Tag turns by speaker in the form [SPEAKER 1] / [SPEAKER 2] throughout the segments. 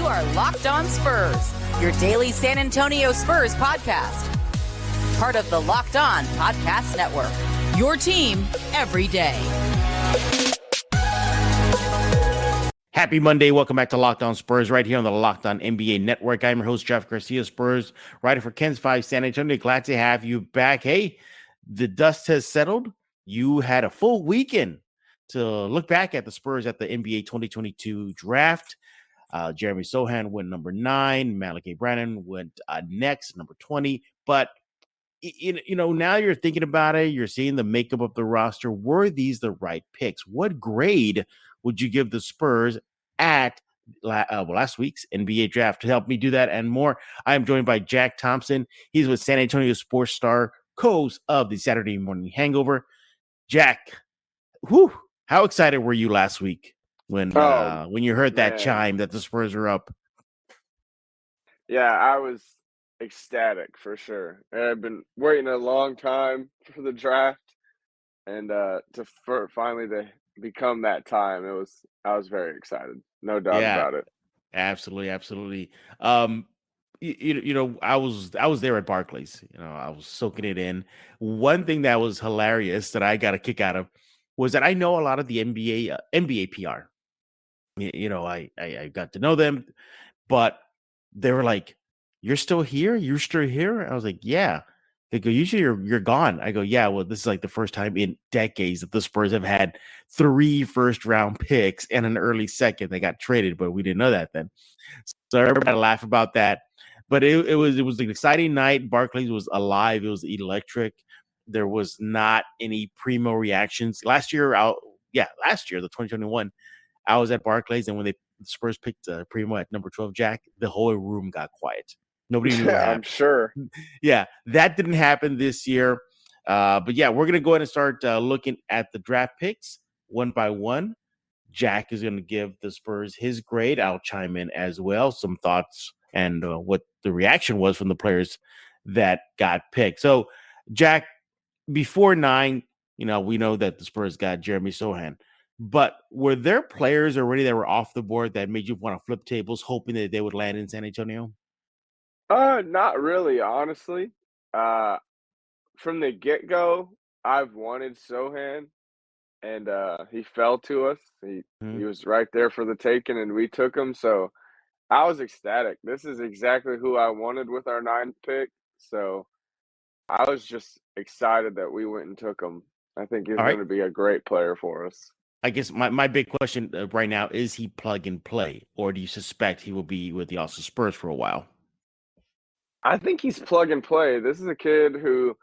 [SPEAKER 1] are Locked On Spurs, your daily San Antonio Spurs podcast. Part of the Locked On Podcast Network, your team every day.
[SPEAKER 2] Happy Monday. Welcome back to Locked On Spurs right here on the Locked On NBA Network. I'm your host, Jeff Garcia, Spurs writer for Ken's 5 San Antonio. Glad to have you back. Hey, the dust has settled. You had a full weekend to look back at the Spurs at the NBA 2022 draft. Jeremy Sochan went number 9. Malaki Branham went next, number 20. But, now you're thinking about it. You're seeing the makeup of the roster. Were these the right picks? What grade would you give the Spurs at last week's NBA draft? To help me do that and more, I am joined by Jack Thompson. He's with San Antonio Sports Star, co-host of the Saturday Morning Hangover. Jack, how excited were you last week when you heard that chime that the Spurs are up?
[SPEAKER 3] Yeah, I was ecstatic for sure. I've been waiting a long time for the draft, and finally to become that time, I was very excited. No doubt about it.
[SPEAKER 2] Absolutely. I was there at Barclays. I was soaking it in. One thing that was hilarious that I got a kick out of was that I know a lot of the NBA PR. I got to know them, but they were like, "You're still here? You're still here?" I was like, "Yeah." They go, "Usually you're gone." I go, "Yeah, well, this is like the first time in decades that the Spurs have had 3 first-round picks and an early second. They got traded, but we didn't know that then." So everybody laughed about that. But it was an exciting night. Barclays was alive. It was electric. There was not any primo reactions. Last year, the 2021, I was at Barclays, and when the Spurs picked Primo at number 12, Jack, the whole room got quiet. Nobody knew what happened.
[SPEAKER 3] I'm sure.
[SPEAKER 2] Yeah, that didn't happen this year. But yeah, we're going to go ahead and start looking at the draft picks one by one. Jack is going to give the Spurs his grade. I'll chime in as well, some thoughts and what the reaction was from the players that got picked. So, Jack, before 9, we know that the Spurs got Jeremy Sochan. But were there players already that were off the board that made you want to flip tables, hoping that they would land in San Antonio?
[SPEAKER 3] Not really, honestly. From the get-go, I've wanted Sochan, and he fell to us. He was right there for the taking, and we took him. So I was ecstatic. This is exactly who I wanted with our 9th pick. So I was just excited that we went and took him. I think he's going to be a great player for us.
[SPEAKER 2] I guess my big question right now, is he plug and play, or do you suspect he will be with the Austin Spurs for a while?
[SPEAKER 3] I think he's plug and play. This is a kid who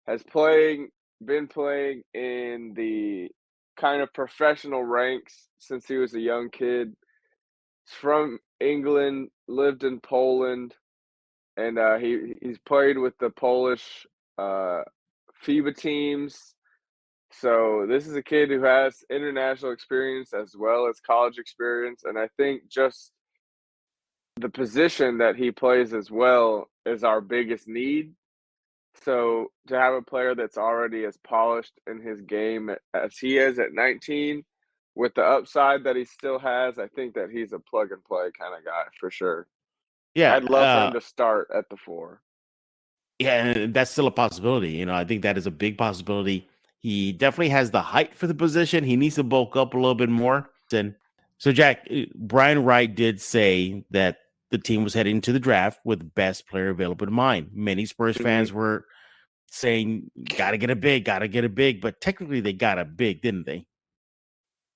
[SPEAKER 3] has been playing in the kind of professional ranks since he was a young kid. He's from England, lived in Poland, and he's played with the Polish FIBA teams. So this is a kid who has international experience as well as college experience, and I think just the position that he plays as well is our biggest need. So to have a player that's already as polished in his game as he is at 19, with the upside that he still has, I think that he's a plug and play kind of guy for sure.
[SPEAKER 2] Yeah,
[SPEAKER 3] I'd love for him to start at the 4.
[SPEAKER 2] Yeah, and that's still a possibility. I think that is a big possibility. He definitely has the height for the position. He needs to bulk up a little bit more. And so, Jack, Brian Wright did say that the team was heading to the draft with best player available in mind. Many Spurs fans were saying, gotta get a big, but technically they got a big, didn't they?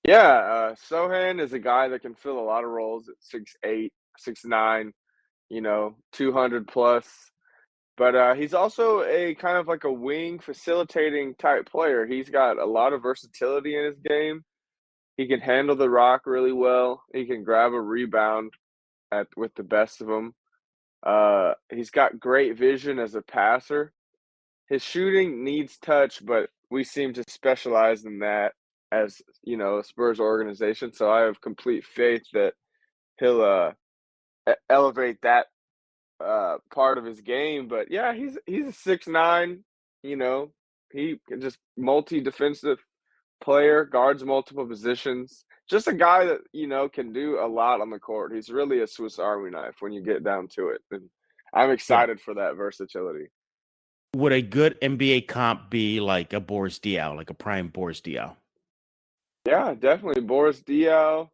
[SPEAKER 3] Yeah, Sochan is a guy that can fill a lot of roles at 6'8", 6'9", 200 plus. But he's also a kind of like a wing facilitating type player. He's got a lot of versatility in his game. He can handle the rock really well. He can grab a rebound with the best of them. He's got great vision as a passer. His shooting needs touch, but we seem to specialize in that as, a Spurs organization. So I have complete faith that he'll elevate that part of his game. But yeah, he's a 6'9", he can just multi-defensive player, guards multiple positions. just a guy that, can do a lot on the court. He's really a Swiss Army knife when you get down to it, and I'm
[SPEAKER 2] Yeah.
[SPEAKER 3] excited for that versatility.
[SPEAKER 2] Would a good NBA comp be like a Boris Diaw, like a prime Boris Diaw?
[SPEAKER 3] Yeah, definitely. Boris Diaw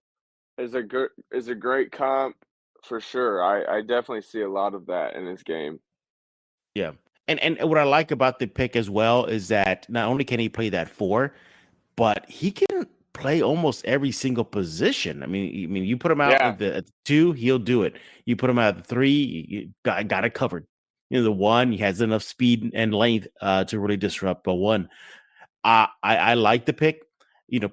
[SPEAKER 3] is a great comp for sure. I definitely see a lot of that in his game.
[SPEAKER 2] Yeah. And what I like about the pick as well is that not only can he play that 4, but he can play almost every single position. I mean, you put him out
[SPEAKER 3] Yeah,
[SPEAKER 2] at the 2, he'll do it. You put him out at the 3, you got it covered. The 1, he has enough speed and length to really disrupt a 1. I like the pick.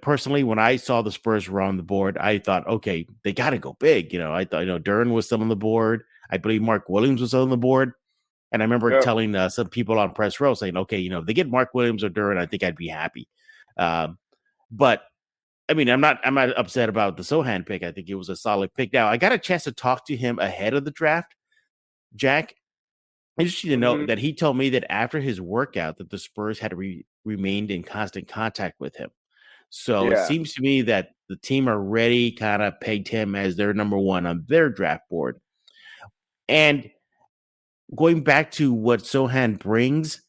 [SPEAKER 2] Personally, when I saw the Spurs were on the board, I thought, okay, they got to go big. I thought, Duran was still on the board. I believe Mark Williams was on the board. And I remember
[SPEAKER 3] yep.
[SPEAKER 2] telling some people on press row saying, okay, if they get Mark Williams or Duran, I think I'd be happy. But I mean, I'm not upset about the Sochan pick. I think it was a solid pick. Now, I got a chance to talk to him ahead of the draft, Jack. I just need to know
[SPEAKER 3] Mhm.
[SPEAKER 2] that he told me that after his workout that the Spurs had remained in constant contact with him. So it
[SPEAKER 3] Yeah.
[SPEAKER 2] seems to me that the team already kind of pegged him as their number 1 on their draft board. And going back to what Sochan brings,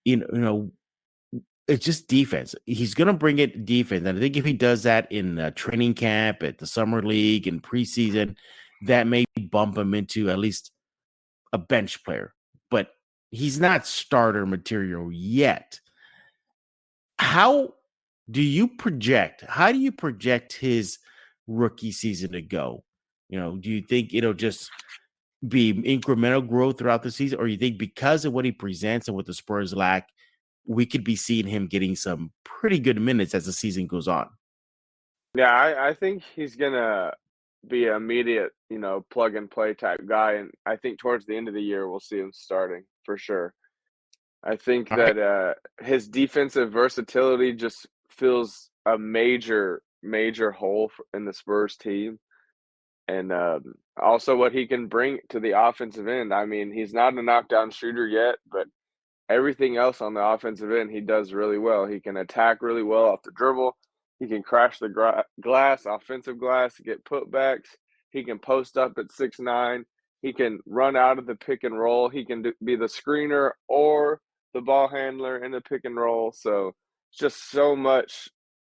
[SPEAKER 2] it's just defense. He's going to bring it defense. And I think if he does that in training camp, at the summer league, and preseason, that may bump him into at least a bench player. But he's not starter material yet. How do you project his rookie season to go? Do you think it'll just be incremental growth throughout the season, or you think because of what he presents and what the Spurs lack, we could be seeing him getting some pretty good minutes as the season goes on?
[SPEAKER 3] Yeah, I think he's gonna be an immediate, plug and play type guy, and I think towards the end of the year we'll see him starting for sure. I think
[SPEAKER 2] All right.
[SPEAKER 3] that his defensive versatility just fills a major hole in the Spurs team, and also what he can bring to the offensive end. I mean, he's not a knockdown shooter yet, but everything else on the offensive end, he does really well. He can attack really well off the dribble. He can crash the glass, offensive glass, get putbacks. He can post up at 6'9". He can run out of the pick and roll. He can be the screener or the ball handler in the pick and roll. So it's just so much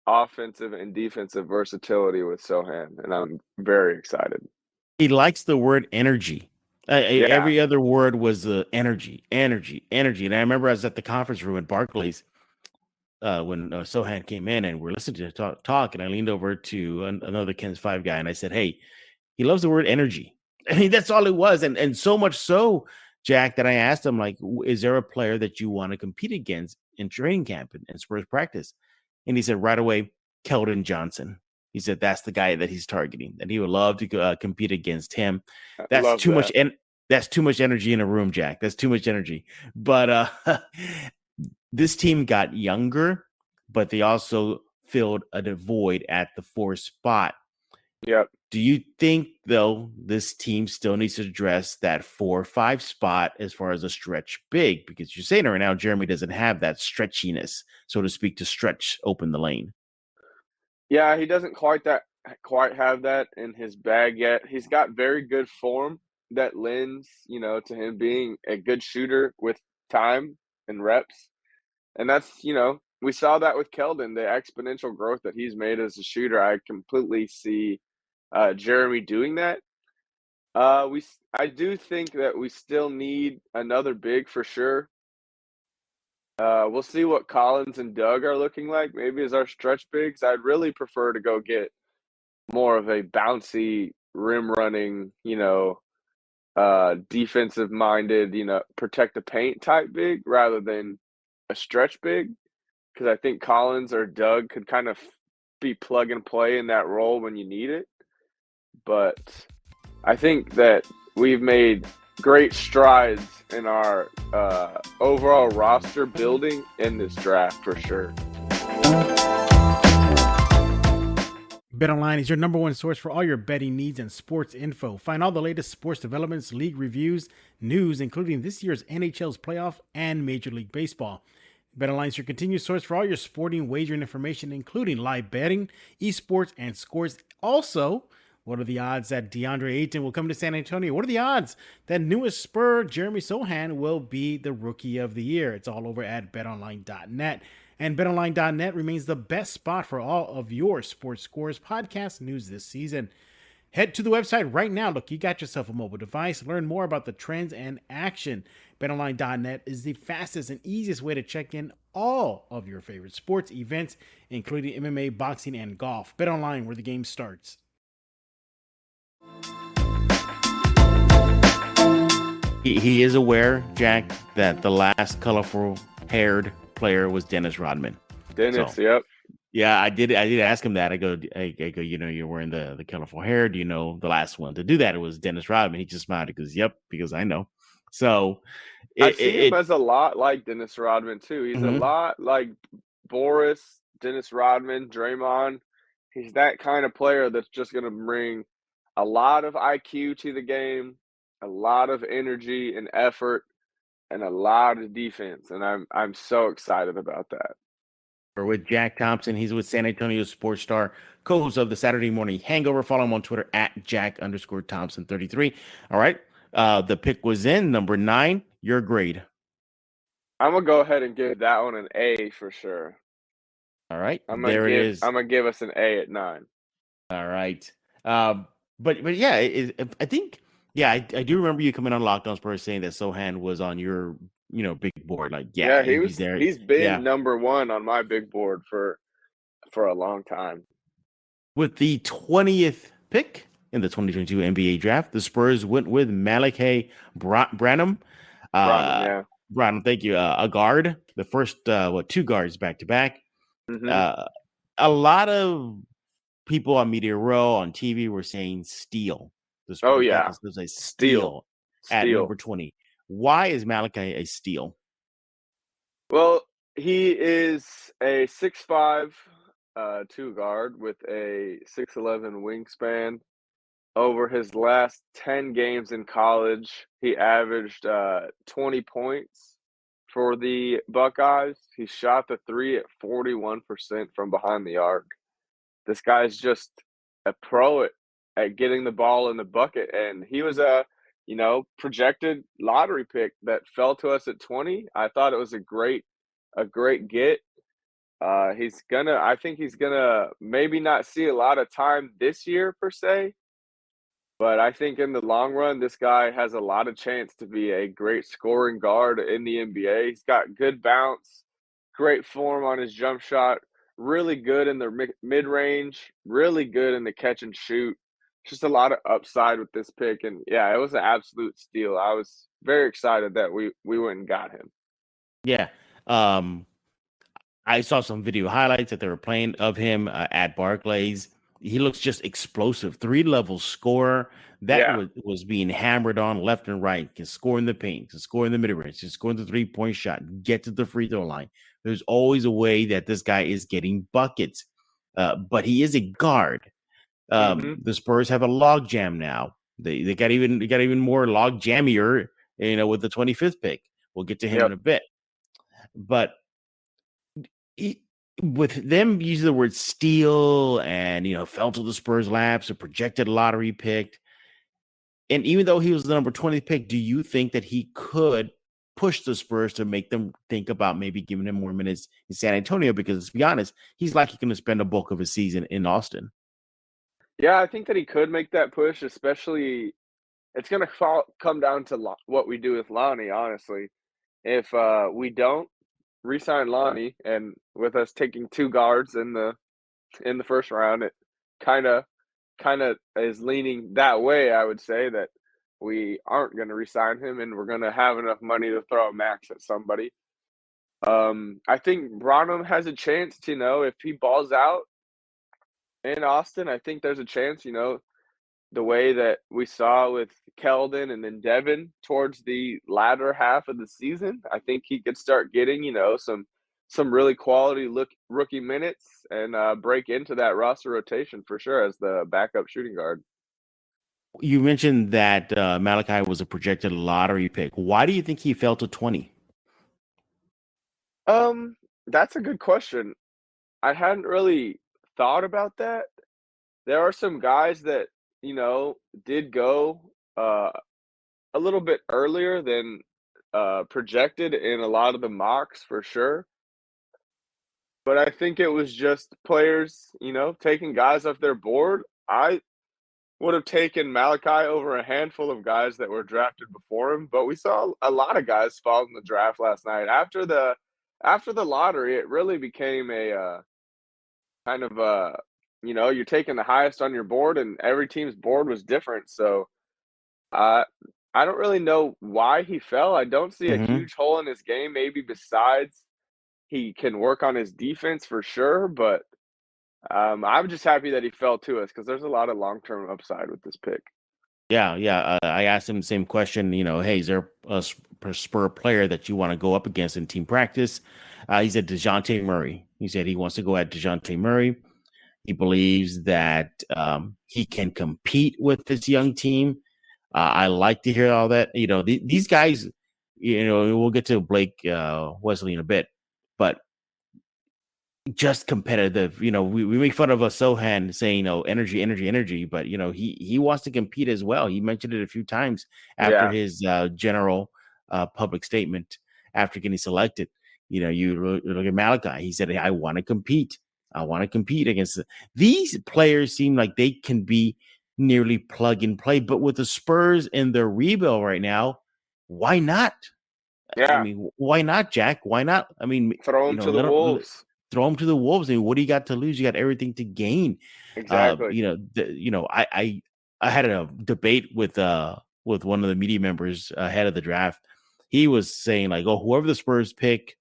[SPEAKER 3] offensive and defensive versatility with Sochan, and I'm very excited.
[SPEAKER 2] He likes the word energy.
[SPEAKER 3] Yeah,
[SPEAKER 2] Every other word was energy, energy, energy. And I remember I was at the conference room at Barclays when Sochan came in, and we're listening to talk, and I leaned over to another Ken's 5 guy, and I said, "Hey, he loves the word energy." I mean, that's all it was, and so much so, Jack, that I asked him, like, "Is there a player that you want to compete against in training camp and Spurs practice?" And he said right away, Keldon Johnson. He said that's the guy that he's targeting, that he would love to compete against him.
[SPEAKER 3] I
[SPEAKER 2] That's
[SPEAKER 3] love
[SPEAKER 2] too much,
[SPEAKER 3] that.
[SPEAKER 2] and that's too much energy in a room, Jack. That's too much energy. But this team got younger, but they also filled a void at the 4 spot.
[SPEAKER 3] Yep.
[SPEAKER 2] Do you think, though, this team still needs to address that 4 or 5 spot as far as a stretch big? Because you're saying right now, Jeremy doesn't have that stretchiness, so to speak, to stretch open the lane.
[SPEAKER 3] Yeah, he doesn't quite have that in his bag yet. He's got very good form that lends, to him being a good shooter with time and reps. And that's, we saw that with Keldon, the exponential growth that he's made as a shooter. I completely see Jeremy doing that. I do think that we still need another big for sure. We'll see what Collins and Doug are looking like. Maybe as our stretch bigs. I'd really prefer to go get more of a bouncy rim running, defensive minded, protect the paint type big rather than a stretch big. Because I think Collins or Doug could kind of be plug and play in that role when you need it. But I think that we've made great strides in our overall roster building in this draft for sure.
[SPEAKER 4] BetOnline is your number one source for all your betting needs and sports info. Find all the latest sports developments, league reviews, news, including this year's NHL's playoff and Major League Baseball. BetOnline is your continued source for all your sporting wagering information, including live betting, esports, and scores. Also, what are the odds that DeAndre Ayton will come to San Antonio? What are the odds that newest Spur, Jeremy Sochan, will be the Rookie of the Year? It's all over at betonline.net. And betonline.net remains the best spot for all of your sports scores, podcast news this season. Head to the website right now. Look, you got yourself a mobile device. Learn more about the trends and action. BetOnline.net is the fastest and easiest way to check in all of your favorite sports events, including MMA, boxing, and golf. BetOnline, where the game starts.
[SPEAKER 2] He is aware, Jack, that the last colorful-haired player was Dennis Rodman.
[SPEAKER 3] Yep.
[SPEAKER 2] Yeah, I did ask him that. I go, you're wearing the colorful hair. Do you know the last one to do that? It was Dennis Rodman. He just smiled because, because I know. So
[SPEAKER 3] I see him as a lot like Dennis Rodman too. He's a lot like Boris, Dennis Rodman, Draymond. He's that kind of player that's just going to bring a lot of IQ to the game, a lot of energy and effort, and a lot of defense. And I'm so excited about that.
[SPEAKER 2] We're with Jack Thompson. He's with San Antonio Sports Star, co-host of the Saturday Morning Hangover. Follow him on Twitter at Jack_Thompson33. All right. The pick was in number 9. Your grade.
[SPEAKER 3] I'm going to go ahead and give that one an A for sure.
[SPEAKER 2] All right.
[SPEAKER 3] I'm
[SPEAKER 2] there it is.
[SPEAKER 3] I'm going to give us an A at 9.
[SPEAKER 2] All right. But yeah, I think, I do remember you coming on Locked On Spurs saying that Sochan was on your big board. Like,
[SPEAKER 3] he's there. He's been number 1 on my big board for a long time.
[SPEAKER 2] With the 20th pick in the 2022 NBA draft, the Spurs went with Malaki Branham. Branham, thank you. A guard, the first 2 guards back to back. A lot of people on Media Row on TV were saying steal. The Spurs was a steal at number 20. Why is Malaki a steal?
[SPEAKER 3] Well, he is a 6'5", 2 guard with a 6'11" wingspan. Over his last 10 games in college, he averaged 20 points for the Buckeyes. He shot the 3 at 41% from behind the arc. This guy's just a pro at getting the ball in the bucket, and he was a projected lottery pick that fell to us at 20. I thought it was a great get. I think he's gonna maybe not see a lot of time this year per se, but I think in the long run, this guy has a lot of chance to be a great scoring guard in the NBA. He's got good bounce, great form on his jump shot, really good in the mid-range, really good in the catch and shoot. Just a lot of upside with this pick, and it was an absolute steal. I was very excited that we went and got him.
[SPEAKER 2] Yeah, I saw some video highlights that they were playing of him at Barclays. He looks just explosive, 3-level scorer that was being hammered on left and right. Can score in the paint, can score in the mid-range, can score in the 3-point shot, get to the free throw line. There's always a way that this guy is getting buckets, but he is a guard. The Spurs have a log jam now. They got even more log jammier, with the 25th pick. We'll get to him in a bit, but with them using the word steal and fell to the Spurs' laps, a projected lottery pick, and even though he was the number 20 pick, do you think that he could push the Spurs to make them think about maybe giving him more minutes in San Antonio? Because let's be honest, he's likely going to spend a bulk of his season in Austin.
[SPEAKER 3] Yeah, I think that he could make that push, especially it's going to come down to what we do with Lonnie, honestly. If we don't re-sign Lonnie, and with us taking 2 guards in the first round, it kind of is leaning that way. I would say that we aren't going to re-sign him, and we're going to have enough money to throw a max at somebody. I think Branham has a chance to, if he balls out in Austin, I think there's a chance, the way that we saw with Keldon and then Devin towards the latter half of the season, I think he could start getting, some really quality rookie minutes and break into that roster rotation for sure as the backup shooting guard.
[SPEAKER 2] You mentioned that Malaki was a projected lottery pick. Why do you think he fell to 20?
[SPEAKER 3] That's a good question. I hadn't really thought about that. There are some guys that, did go, a little bit earlier than, projected in a lot of the mocks for sure, but I think it was just players, taking guys off their board. I would have taken Malaki over a handful of guys that were drafted before him, but we saw a lot of guys fall in the draft last night. After the lottery, it really became a, kind of you're taking the highest on your board, and every team's board was different. So uh, I don't really know why he fell. I don't see a
[SPEAKER 2] Mhm.
[SPEAKER 3] huge hole in his game, maybe besides he can work on his defense for sure. But I'm just happy that he fell to us because there's a lot of long term upside with this pick.
[SPEAKER 2] Yeah, yeah. I asked him the same question. Hey, is there a Spur player that you want to go up against in team practice? He said DeJounte Murray. He said he wants to go at DeJounte Murray. He believes that he can compete with this young team. I like to hear all that. These guys. We'll get to Blake Wesley in a bit, but just competitive. We make fun of a Sochan saying, energy, energy, energy, but he wants to compete as well. He mentioned it a few times after
[SPEAKER 3] Yeah,
[SPEAKER 2] his general public statement after getting selected. You look at Malaki. He said, "Hey, I want to compete. I want to compete against these players. Seem like they can be nearly plug and play, but with the Spurs in their rebuild right now, why not? I
[SPEAKER 3] yeah.
[SPEAKER 2] mean, why not, Jack? Why not? I mean,
[SPEAKER 3] Throw him to the
[SPEAKER 2] let him
[SPEAKER 3] wolves.
[SPEAKER 2] throw him to the wolves. I mean, what do you got to lose? You got everything to gain.
[SPEAKER 3] Exactly.
[SPEAKER 2] I had a debate with one of the media members ahead of the draft. He was saying like, "Oh, whoever the Spurs pick,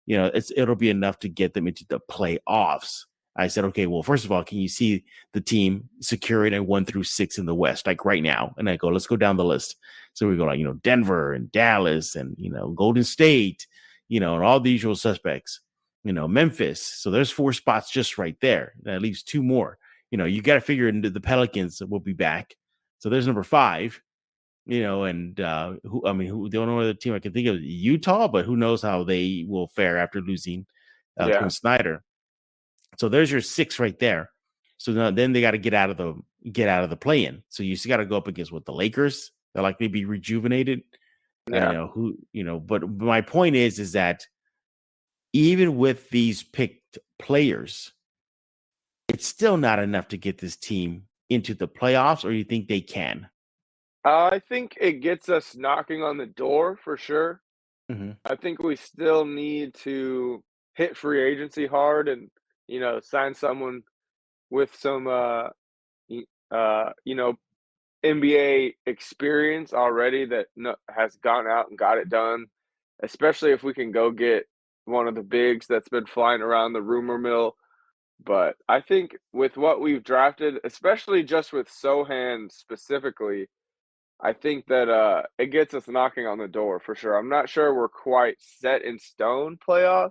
[SPEAKER 2] it'll be enough to get them into the playoffs." I said, okay, well, first of all, can you see the team securing a 1 through 6 in the West, like right now? And I go, let's go down the list. So we go like, Denver and Dallas and, Golden State, and all the usual suspects, Memphis. So there's 4 spots just right there. That leaves 2 more. You got to figure into the Pelicans will be back. So there's number 5. And the only other team I can think of is Utah, but who knows how they will fare after losing
[SPEAKER 3] Yeah,
[SPEAKER 2] Quinn Snyder. So there's your 6 right there. So now, then they got to get out of the play-in. So you still got to go up against the Lakers. They're likely to be rejuvenated.
[SPEAKER 3] yeah.
[SPEAKER 2] But my point is that even with these picked players, it's still not enough to get this team into the playoffs, or you think they can?
[SPEAKER 3] I think it gets us knocking on the door for sure.
[SPEAKER 2] Mm-hmm.
[SPEAKER 3] I think we still need to hit free agency hard and, sign someone with some, y- uh, you know, NBA experience already that has gone out and got it done, especially if we can go get one of the bigs that's been flying around the rumor mill. But I think with what we've drafted, especially just with Sohan specifically, I think that it gets us knocking on the door for sure. I'm not sure we're quite set in stone playoff.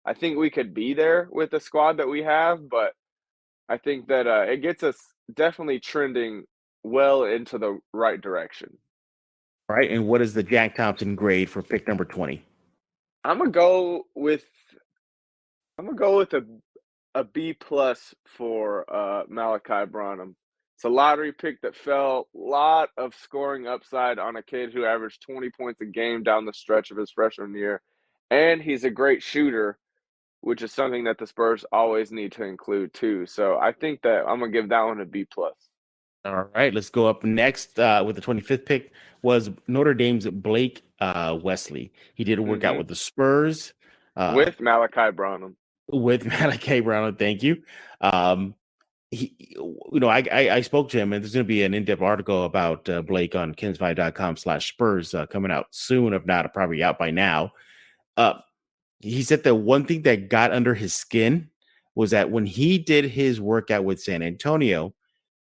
[SPEAKER 3] I think we could be there with the squad that we have, but I think that it gets us definitely trending well into the right direction.
[SPEAKER 2] All right. And what is the Jack Thompson grade for pick number 20?
[SPEAKER 3] I'm gonna go with a B plus for Malaki Branham. It's a lottery pick that fell. Lot of scoring upside on a kid who averaged 20 points a game down the stretch of his freshman year, and he's a great shooter, which is something that the Spurs always need to include too. So I think that I'm gonna give that one a B plus.
[SPEAKER 2] All right, let's go up next with the 25th pick was Notre Dame's Blake Wesley. He did a workout
[SPEAKER 3] Hmm.
[SPEAKER 2] with the Spurs uh,
[SPEAKER 3] With Malaki Branham.
[SPEAKER 2] with Malaki Branham. Thank you. I spoke to him, and there's going to be an in-depth article about Blake on kensvi.com/Spurs coming out soon. If not, probably out by now. Uh, he said that one thing that got under his skin was that when he did his workout with San Antonio,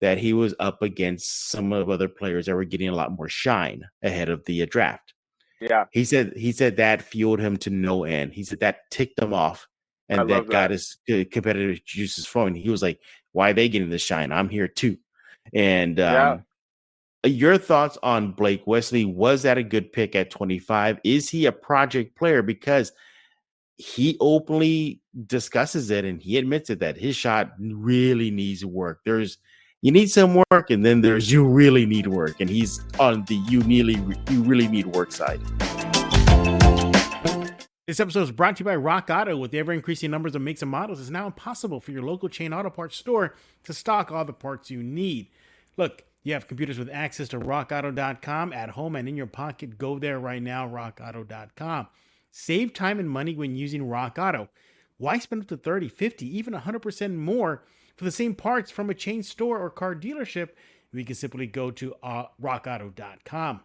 [SPEAKER 2] that he was up against some of other players that were getting a lot more shine ahead of the draft.
[SPEAKER 3] Yeah,
[SPEAKER 2] He said that fueled him to no end. He said that ticked him off,
[SPEAKER 3] I
[SPEAKER 2] and
[SPEAKER 3] love
[SPEAKER 2] that got
[SPEAKER 3] that.
[SPEAKER 2] his competitive juices flowing. He was like, "Why are they getting the shine? I'm here too." And
[SPEAKER 3] Yeah.
[SPEAKER 2] your thoughts on Blake Wesley? Was that a good pick at 25? Is he a project player? Because he openly discusses it and he admits it that his shot really needs work. There's you need some work, and then there's you really need work, and he's on the you really need work side.
[SPEAKER 4] This episode is brought to you by Rock Auto. With the ever-increasing numbers of makes and models, it's now impossible for your local chain auto parts store to stock all the parts you need. Look, you have computers with access to rockauto.com at home and in your pocket. Go there right now, rockauto.com. Save time and money when using Rock Auto. Why spend up to 30, 50, even 100% more for the same parts from a chain store or car dealership? We can simply go to rockauto.com.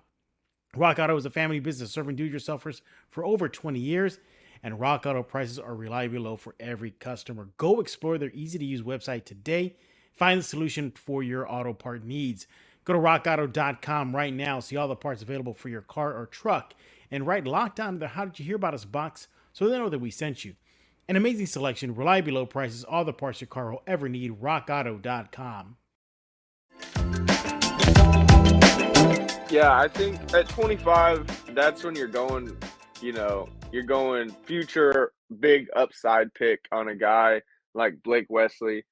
[SPEAKER 4] Rock Auto is a family business serving do-it-yourselfers for over 20 years, and Rock Auto prices are reliably low for every customer. Go explore their easy-to-use website today. Find the solution for your auto part needs. Go to rockauto.com right now, see all the parts available for your car or truck, and write Locked On in the How Did You Hear About Us box so they know that we sent you. An amazing selection, reliably low prices, all the parts your car will ever need. rockauto.com.
[SPEAKER 3] Yeah, I think at 25, that's when you're going, you're going future big upside pick on a guy like Blake Wesley,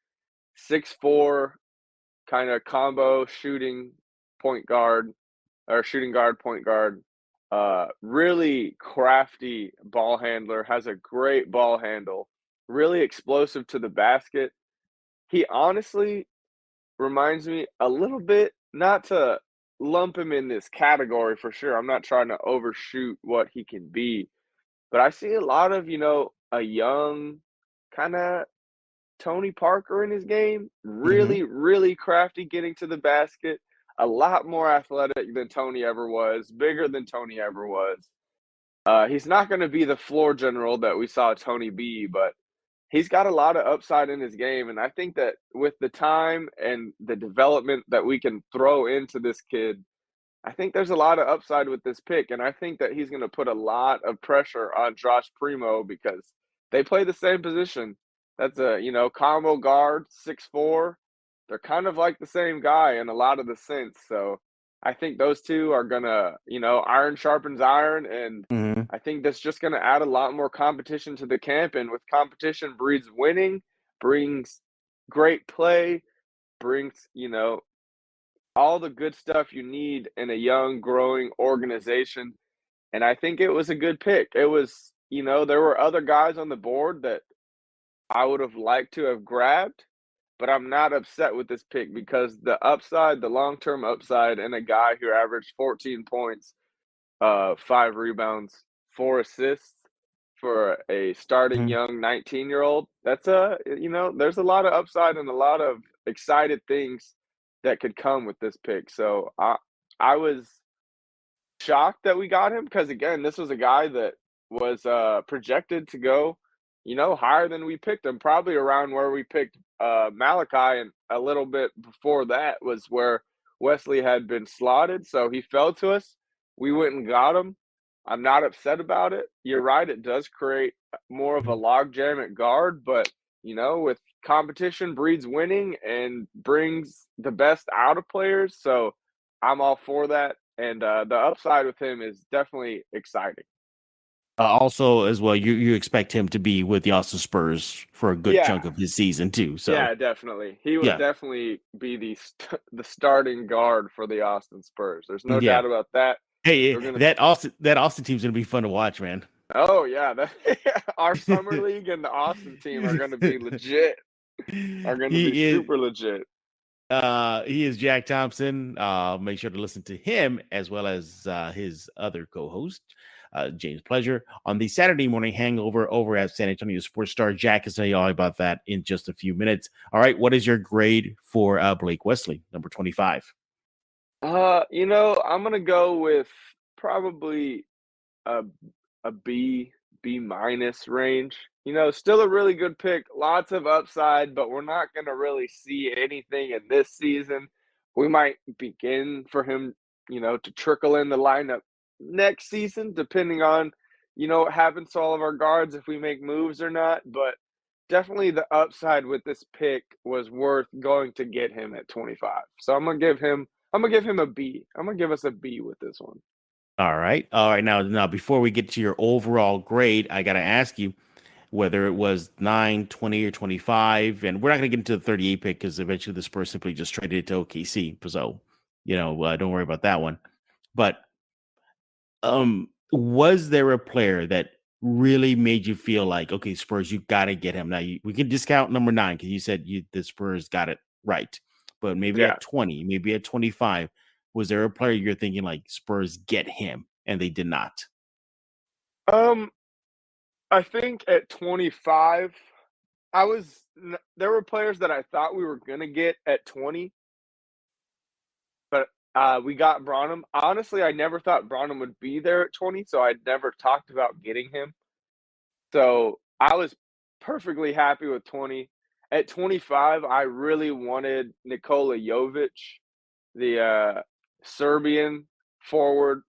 [SPEAKER 3] 6'4", kind of combo shooting point guard or shooting guard, point guard. Really crafty ball handler, has a great ball handle, really explosive to the basket. He honestly reminds me a little bit, not to lump him in this category for sure. I'm not trying to overshoot what he can be, but I see a lot of, a young kind of Tony Parker in his game. Really, really crafty getting to the basket. A lot more athletic than Tony ever was, bigger than Tony ever was. He's not going to be the floor general that we saw Tony be, but he's got a lot of upside in his game. And I think that with the time and the development that we can throw into this kid, I think there's a lot of upside with this pick. And I think that he's going to put a lot of pressure on Josh Primo because they play the same position. That's a, combo guard, 6'4". They're kind of like the same guy in a lot of the sense. So I think those two are going to, iron sharpens iron. And I think that's just going to add a lot more competition to the camp. And with competition breeds winning, brings great play, brings, all the good stuff you need in a young, growing organization. And I think it was a good pick. It was, there were other guys on the board that I would have liked to have grabbed, but I'm not upset with this pick because the upside, the long-term upside, and a guy who averaged 14 points, 5 rebounds, 4 assists for a starting young 19-year-old, that's there's a lot of upside and a lot of excited things that could come with this pick. So I was shocked that we got him because, again, this was a guy that was projected to go, higher than we picked him, probably around where we picked Malaki, and a little bit before that was where Wesley had been slotted. So he fell to us. We went and got him. I'm not upset about it. You're right. It does create more of a logjam at guard, but, with competition breeds winning and brings the best out of players. So I'm all for that. And the upside with him is definitely exciting.
[SPEAKER 2] Also, as well, you expect him to be with the Austin Spurs for a good chunk of his season too. So
[SPEAKER 3] yeah, definitely, he will definitely be the starting guard for the Austin Spurs. There's no doubt about that.
[SPEAKER 2] Hey, that Austin team's gonna be fun to watch, man.
[SPEAKER 3] Oh yeah, our summer league and the Austin team are gonna be legit. Are gonna be super legit.
[SPEAKER 2] He is Jack Thompson. Make sure to listen to him as well as his other co-host, James Pleasure, on the Saturday morning hangover over at San Antonio Sports Star. Jack is telling you all about that in just a few minutes. All right, what is your grade for Blake Wesley, number 25?
[SPEAKER 3] I'm gonna go with probably a B minus range. Still a really good pick, lots of upside, but we're not gonna really see anything in this season. We might begin for him, to trickle in the lineup next season, depending on, what happens to all of our guards, if we make moves or not. But definitely the upside with this pick was worth going to get him at 25. So I'm gonna give him a B. I'm gonna give us a B with this one.
[SPEAKER 2] All right. Now, before we get to your overall grade, I gotta ask you, whether it was 9, 20, or 25. And we're not going to get into the 38 pick because eventually the Spurs simply just traded it to OKC. So, don't worry about that one. But was there a player that really made you feel like, okay, Spurs, you got to get him? Now, we can discount number 9 because you said the Spurs got it right. But maybe at 20, maybe at 25, was there a player you're thinking like Spurs get him and they did not?
[SPEAKER 3] I think at 25, there were players that I thought we were going to get at 20, but we got Branham. Honestly, I never thought Branham would be there at 20, so I'd never talked about getting him. So I was perfectly happy with 20. At 25, I really wanted Nikola Jovic, the Serbian forward,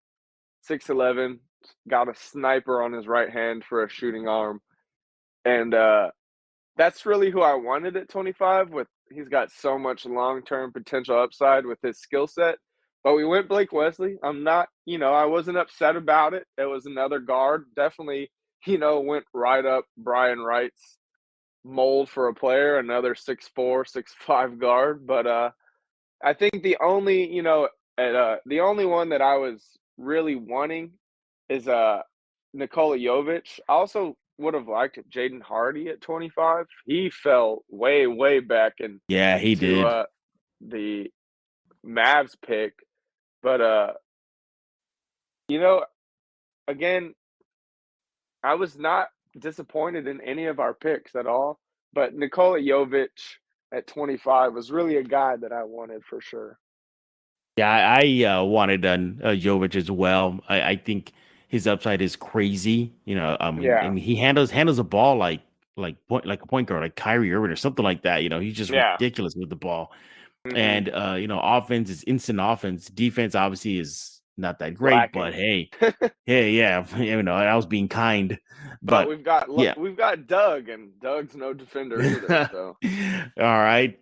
[SPEAKER 3] 6'11", got a sniper on his right hand for a shooting arm. And that's really who I wanted at 25. He's got so much long-term potential upside with his skill set. But we went Blake Wesley. I wasn't upset about it. It was another guard. Definitely, went right up Brian Wright's mold for a player, another 6'4", 6'5" guard. But I think the only one that I was really wanting is Nikola Jovic. I also would have liked Jaden Hardy at 25. He fell way, way back in
[SPEAKER 2] he did.
[SPEAKER 3] The Mavs pick. But again, I was not disappointed in any of our picks at all. But Nikola Jovic at 25 was really a guy that I wanted for sure.
[SPEAKER 2] Yeah, I wanted Jovic as well. I think his upside is crazy, and he handles the ball like a point guard, like Kyrie Irving or something like that. He's just ridiculous with the ball.
[SPEAKER 3] Mhm.
[SPEAKER 2] And offense is instant offense. Defense obviously is not that great,
[SPEAKER 3] Lacking.
[SPEAKER 2] but hey, I was being kind.
[SPEAKER 3] But we've got Doug, and Doug's no defender either. So
[SPEAKER 2] all right,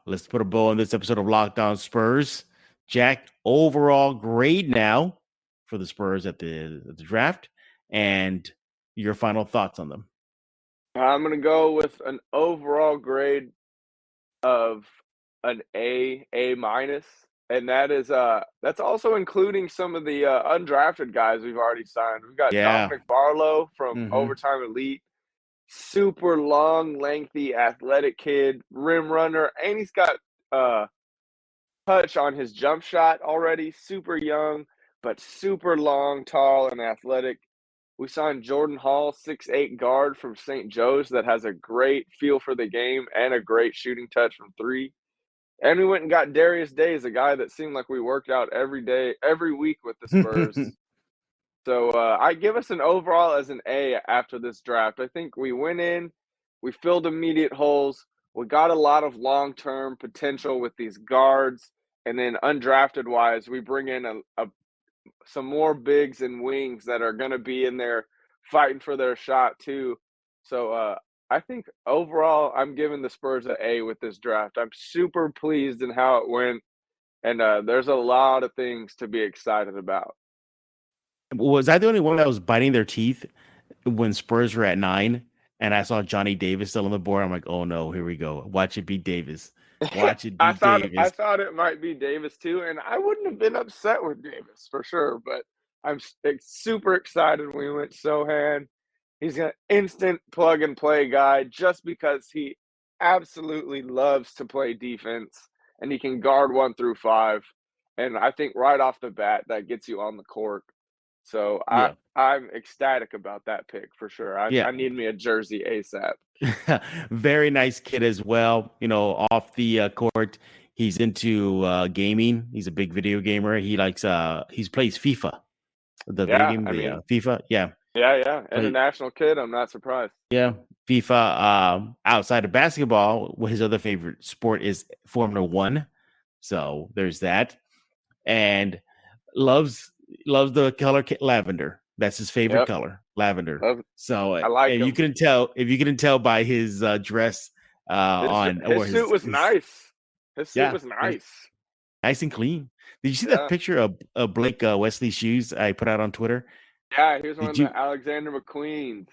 [SPEAKER 2] let's put a bow on this episode of Locked On Spurs. Jack, overall grade now for the Spurs at the draft, and your final thoughts on them.
[SPEAKER 3] I'm gonna go with an overall grade of an A minus, and that's also including some of the undrafted guys we've already signed. We've got Dominic Barlow from Overtime Elite, super long, lengthy, athletic kid, rim runner, and he's got touch on his jump shot already. Super young, but super long, tall, and athletic. We signed Jordan Hall, 6'8" guard from St. Joe's that has a great feel for the game and a great shooting touch from 3. And we went and got Darius Days, a guy that seemed like we worked out every day, every week with the Spurs. So I give us an overall as an A after this draft. I think we went in, we filled immediate holes. We got a lot of long-term potential with these guards. And then undrafted-wise, we bring in some more bigs and wings that are going to be in there fighting for their shot too. So I think overall, I'm giving the Spurs an A with this draft. I'm super pleased in how it went. And there's a lot of things to be excited about.
[SPEAKER 2] Was I the only one that was biting their teeth when Spurs were at 9 and I saw Johnny Davis still on the board? I'm like, oh no, here we go. Watch it be Davis. Watch it be Davis.
[SPEAKER 3] I thought it might be Davis too, and I wouldn't have been upset with Davis for sure, but I'm super excited when we went Sochan. He's an instant plug-and-play guy just because he absolutely loves to play defense, and he can guard 1 through 5. And I think right off the bat, that gets you on the court. So I'm ecstatic about that pick for sure. I need me a jersey ASAP.
[SPEAKER 2] Very nice kid as well. Off the court, he's into gaming. He's a big video gamer. He likes he plays FIFA, the video game, FIFA.
[SPEAKER 3] Yeah. International kid. I'm not surprised.
[SPEAKER 2] Yeah, FIFA. Outside of basketball, his other favorite sport is Formula 1. So there's that, and loves the color lavender. That's his favorite color, lavender. So
[SPEAKER 3] I like him.
[SPEAKER 2] If you couldn't tell by his dress
[SPEAKER 3] his suit was nice. His suit was nice.
[SPEAKER 2] Nice and clean. Did you see that picture of Blake Wesley shoes I put out on Twitter?
[SPEAKER 3] Yeah, he was one of the Alexander McQueens.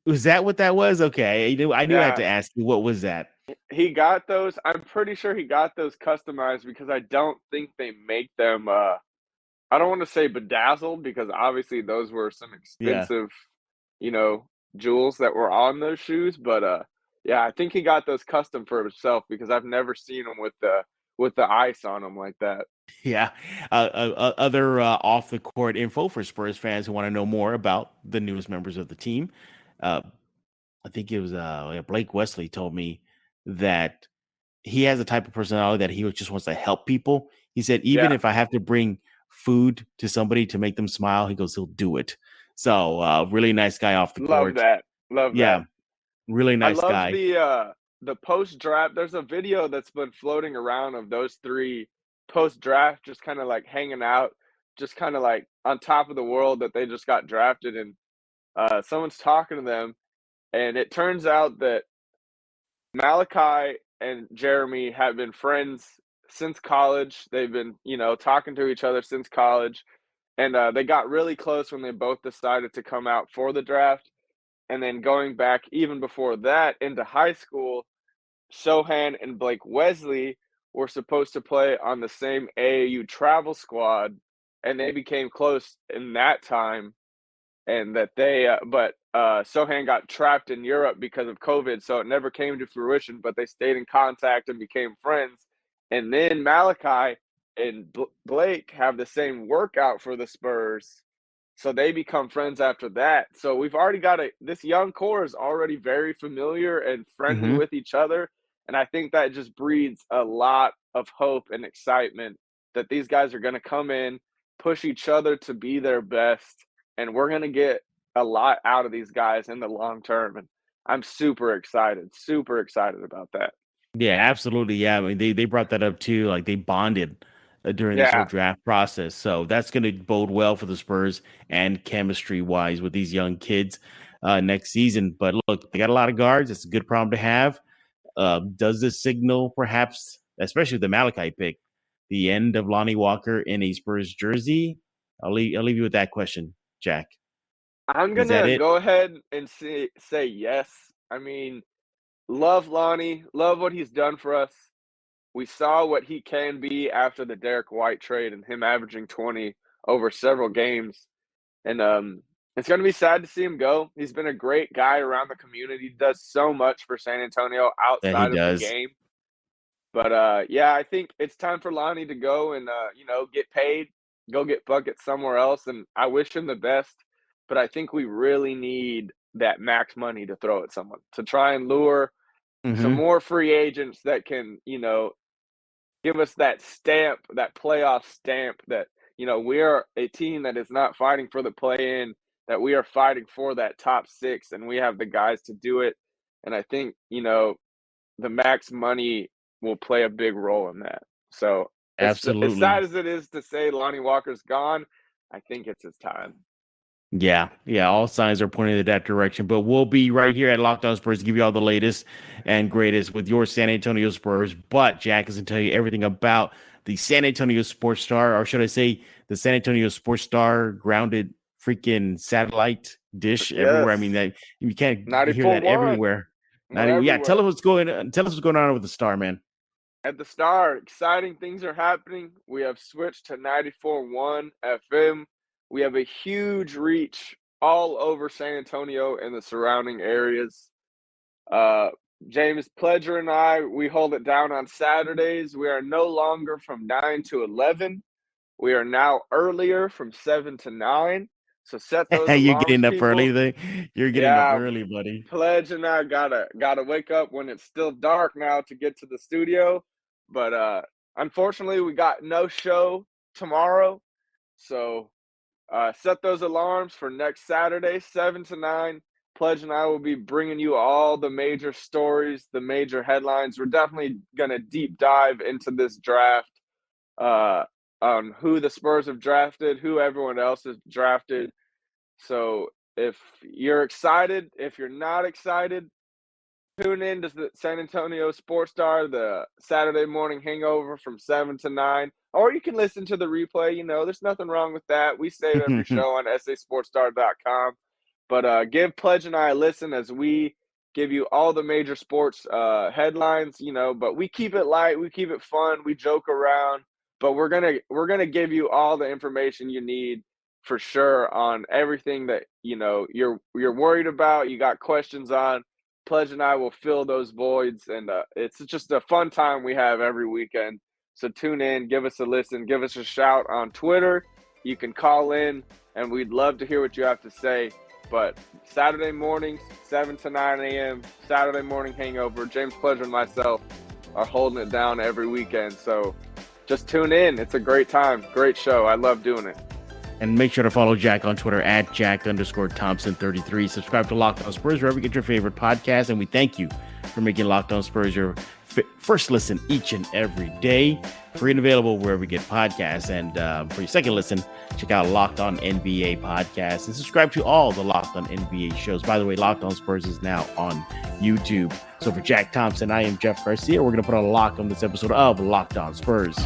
[SPEAKER 2] Was that what that was? Okay. I knew I had
[SPEAKER 3] Yeah,
[SPEAKER 2] to ask you, what was that?
[SPEAKER 3] he got those. I'm pretty sure he got those customized because I don't think they make them. I don't want to say bedazzled because obviously those were some
[SPEAKER 2] Yeah.
[SPEAKER 3] expensive, you know, jewels that were on those shoes. But yeah, I think he got those custom for himself because I've never seen them with the ice on them like that.
[SPEAKER 2] Yeah. Other off the court info for Spurs fans who want to know more about the newest members of the team. Uh, I think it was yeah, Blake Wesley told me that he has a type of personality that he just wants to help people. He said, even
[SPEAKER 3] Yeah,
[SPEAKER 2] if I have to bring food to somebody to make them smile, he goes, he'll do it. So really nice guy off the
[SPEAKER 3] love
[SPEAKER 2] court.
[SPEAKER 3] that. Love that.
[SPEAKER 2] Yeah, really
[SPEAKER 3] I
[SPEAKER 2] nice
[SPEAKER 3] love
[SPEAKER 2] guy.
[SPEAKER 3] the post draft. There's a video that's been floating around of those three post draft just kind of like hanging out, just kind of like on top of the world that they just got drafted, and someone's talking to them, and it turns out that Malaki and Jeremy have been friends since college. They've been, talking to each other since college, and they got really close when they both decided to come out for the draft. And then going back even before that into high school, Sochan and Blake Wesley were supposed to play on the same AAU travel squad, and they became close in that time. And that Sochan got trapped in Europe because of COVID, so it never came to fruition. But they stayed in contact and became friends. And then Malaki and Blake have the same workout for the Spurs, so they become friends after that. So we've already got this young core is already very familiar and friendly
[SPEAKER 2] Hmm.
[SPEAKER 3] with each other. And I think that just breeds a lot of hope and excitement that these guys are going to come in, push each other to be their best, and we're going to get a lot out of these guys in the long term. And I'm super excited about that.
[SPEAKER 2] Yeah, absolutely. Yeah, I mean they brought that up too. Like they bonded during this whole
[SPEAKER 3] Yeah,
[SPEAKER 2] draft process, so that's going to bode well for the Spurs and chemistry wise with these young kids next season. But look, they got a lot of guards. It's a good problem to have. Does this signal perhaps, especially the Malachi pick, the end of Lonnie Walker in a Spurs jersey? I'll leave you with that question, Jack.
[SPEAKER 3] I'm
[SPEAKER 2] Is
[SPEAKER 3] going
[SPEAKER 2] that
[SPEAKER 3] to
[SPEAKER 2] it?
[SPEAKER 3] go ahead and say yes. I mean, love Lonnie, love what he's done for us. We saw what he can be after the Derek White trade and him averaging 20 over several games. And it's going to be sad to see him go. He's been a great guy around the community. He does so much for San Antonio
[SPEAKER 2] Yeah, he
[SPEAKER 3] outside of the
[SPEAKER 2] does.
[SPEAKER 3] game. But yeah, I think it's time for Lonnie to go and get paid, go get buckets somewhere else. And I wish him the best. But I think we really need that max money to throw at someone to try and lure some
[SPEAKER 2] Hmm.
[SPEAKER 3] more free agents that can, give us that stamp, that playoff stamp that, we are a team that is not fighting for the play in, that we are fighting for that top six, and we have the guys to do it. And I think, the max money will play a big role in that. So as sad
[SPEAKER 2] Absolutely.
[SPEAKER 3] as it is to say Lonnie Walker's gone, I think it's his time.
[SPEAKER 2] Yeah, yeah, all signs are pointing in that direction. But we'll be right here at Locked On Spurs to give you all the latest and greatest with your San Antonio Spurs. But Jack is going to tell you everything about the San Antonio Sports Star, or should I say, the San Antonio Sports Star grounded freaking satellite dish everywhere.
[SPEAKER 3] Yes.
[SPEAKER 2] I mean, that you can't hear that
[SPEAKER 3] 94.1.
[SPEAKER 2] everywhere. Not
[SPEAKER 3] We're
[SPEAKER 2] even, yeah.
[SPEAKER 3] everywhere.
[SPEAKER 2] Tell us what's going on with the Star, man.
[SPEAKER 3] At the Star, exciting things are happening. We have switched to 94.1 FM. We have a huge reach all over San Antonio and the surrounding areas. Uh, James Pledger and I, we hold it down on Saturdays. We are no longer from 9 to 11. We are now earlier from 7 to 9. So set those
[SPEAKER 2] You're
[SPEAKER 3] alarms,
[SPEAKER 2] getting up early.
[SPEAKER 3] people.
[SPEAKER 2] You're getting up
[SPEAKER 3] Yeah,
[SPEAKER 2] early, buddy.
[SPEAKER 3] Pledge and I gotta wake up when it's still dark now to get to the studio. But unfortunately we got no show tomorrow. So set those alarms for next Saturday, 7 to 9. Pledge and I will be bringing you all the major stories, the major headlines. We're definitely gonna deep dive into this draft, uh, on who the Spurs have drafted, who everyone else has drafted. So if you're excited, if you're not excited, tune in to the San Antonio Sports Star, the Saturday morning hangover from 7 to 9. Or you can listen to the replay. There's nothing wrong with that. We save every show on sasportsstar.com. But give Pledge and I a listen as we give you all the major sports headlines, but we keep it light, we keep it fun, we joke around, but we're gonna give you all the information you need for sure on everything that you're worried about, you got questions on. Pledge and I will fill those voids, and it's just a fun time we have every weekend. So tune in, give us a listen, give us a shout on Twitter. You can call in, and we'd love to hear what you have to say. But Saturday mornings, 7 to 9 a.m., Saturday morning hangover, James Pleasure and myself are holding it down every weekend. So just tune in. It's a great time, great show. I love doing it.
[SPEAKER 2] And make sure to follow Jack on Twitter at Jack_Thompson33. Subscribe to Locked On Spurs wherever you get your favorite podcast. And we thank you for making Locked On Spurs your first listen each and every day. Free and available wherever you get podcasts. And for your second listen, check out Locked On NBA podcast and subscribe to all the Locked On NBA shows. By the way, Locked On Spurs is now on YouTube. So for Jack Thompson, I am Jeff Garcia. We're going to put a lock on this episode of Locked On Spurs.